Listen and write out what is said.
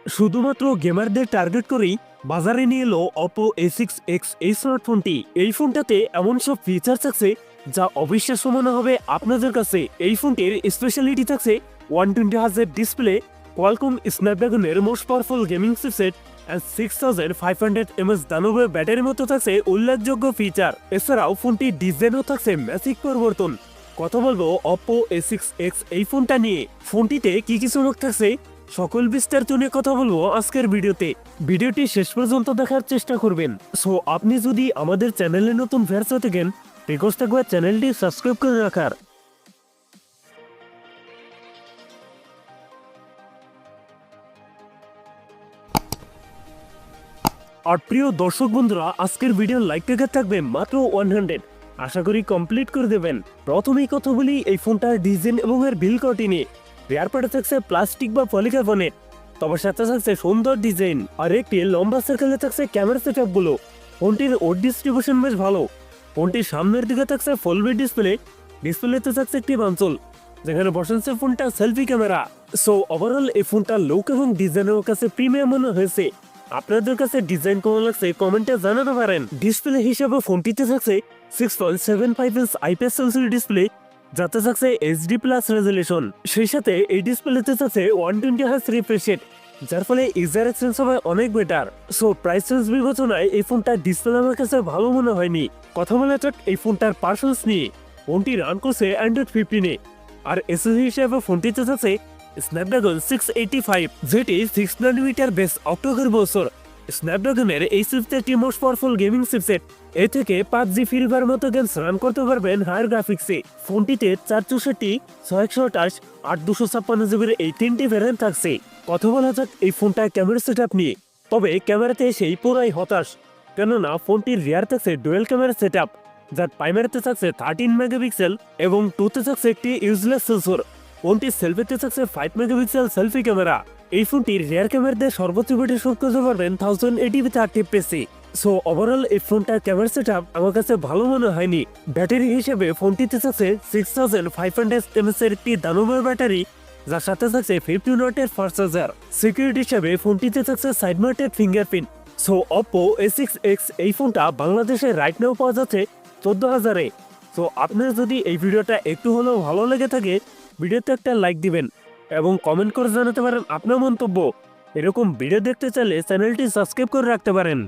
শুধুমাত্র গেমারদের টার্গেট করেই বাজারে নিয়ে এলো অপো A6X এই স্মার্টফোনটি। এই ফোনটাতে এমন সব ফিচার্স আছে যা অবিশ্বাস্য মনে হবে আপনাদের কাছে। এই ফোনটির স্পেশালিটি থাকছে 120Hz ডিসপ্লে, কোয়ালকম স্ন্যাপড্রাগনের most powerful gaming chipset and 6500 mAh দানবের ব্যাটারির মতো থাকছে উল্লেখযোগ্য ফিচার। এছাড়াও ফোনটির ডিজাইনও থাকছে ম্যাসিভ পরিবর্তন। কথা বলবো অপো A6X এই ফোনটা নিয়ে। ফোনটিতে কি কি চমক থাকছে সকল বিস্তারিত নিয়ে কথা বলবো আজকের ভিডিওতে। ভিডিওটি শেষ পর্যন্ত দেখার চেষ্টা করবেন। সো আপনি যদি আমাদের চ্যানেলে নতুন ভিউয়ার্স হয়ে থাকেন, রিকোয়েস্ট থাকবে চ্যানেলটি সাবস্ক্রাইব করে রাখার। আর প্রিয় দর্শক বন্ধুরা, আজকের ভিডিওর লাইক টার্গেট থাকবে মাত্র 100। আশা করি কমপ্লিট করে দেবেন। প্রথমেই কথা বলি এই ফোনটার ডিজাইন এবং এর বিল কোয়ালিটি নিয়ে। রেয়ার পার্টে থাকছে প্লাস্টিক বা পলিকার্বনেট, তবে সাথে থাকছে সুন্দর ডিজাইন আর একটি লম্বা সার্কেলে থাকছে ক্যামেরা সেটআপ গুলো। ফোনটির ওড ডিস্ট্রিবিউশন বেশ ভালো। ফোনটির সামনের দিকে থাকছে ফুলবি ডিসপ্লেতে থাকছে একটি বাঞ্চল যেখানে বসাচ্ছে ফোনটা সেলফি ক্যামেরা। সো ওভারঅল এই ফোনটা লুক এবং ডিজাইনের কাছে প্রিমিয়াম মনে হয়েছে। আপনাদের কাছে ডিজাইন কেমন লাগছে কমেন্টে জানাতে পারেন। ডিসপ্লে হিসেবে ফোনটিতে থাকছে 6.75 ইঞ্চ IPS এলসিডি ডিসপ্লে, যাতে থাকছে HD+ রেজলিউশন। সেই সাথে এই ডিসপ্লেতে থাকছে 120Hz রিফ্রেশ রেট, যার ফলে ইউজার এক্সপিরিয়েন্স হবে অনেক বেটার। সো প্রাইস রেঞ্জ বিবেচনায় এই ফোনটার ডিসপ্লে আমার কাছে ভালো মনে হয়নি। কথা বলা যাক এই ফোনটার পারফরমেন্স নিয়ে। ফোনটি রান করছে Android 15-এ, আর এসএসডি হিসেবে ফোনটিতে থাকছে স্ন্যাপড্রাগন 685, যেটি 6 nm বেস অক্টোকর বছর। স্ন্যাপড্রাগনের এই চিপসেটটি মোস্ট পাওয়ারফুল গেমিং চিপসেট। এ থেকে PUBG ফ্রি ফায়ার মতো গেমস রান করতে পারবেন হায়ার গ্রাফিক্সে। ফোনটিতে 464, 628, 8 256 GB এই তিনটি ভ্যারিয়েন্ট থাকছে। কথা বলা যাক এই ফোনটার ক্যামেরা সেটআপ নিয়ে। তবে ক্যামেরাতে সেই পুরাই হতাশ, কেননা ফোনটির রিয়ার থাকছে ডুয়েল ক্যামেরা সেটআপ, যার প্রাইমারিতে থাকছে 13 মেগাপিক্সেল এবং 2তে থাকছে একটি ইউজলেস সেন্সর। ফোনটির সেলফিতে থাকছে 5 মেগাপিক্সেল সেলফি ক্যামেরা। এই ফোনটির রিয়ার ক্যামেরাতে সর্বোচ্চ ভিডিও শুট করতে পারবেন 1080p 30fps। সো ওভারঅল এই ফোনটার ক্যামেরা সেটআপ আমার কাছে ভালো মনে হয়নি। ব্যাটারি হিসেবে ফোনটিতে থাকছে 6500 mAh এর একটি দানবের ব্যাটারি, যার সাথে থাকছে 15 ওয়াটের ফাস্ট চার্জার। সিকিউরিটি হিসেবে ফোনটিতে থাকছে side mounted fingerprint. So Oppo A6X এই ফোনটা বাংলাদেশে রাইট নাও পাওয়া যাচ্ছে 14,000-এ। সো আপনার যদি এই ভিডিওটা একটু হলেও ভালো লেগে থাকে, ভিডিওতে একটা লাইক দিবেন এবং কমেন্ট করে জানাতে পারেন আপনার মন্তব্য। এরকম ভিডিও দেখতে চাইলে চ্যানেলটি সাবস্ক্রাইব করে রাখতে পারেন।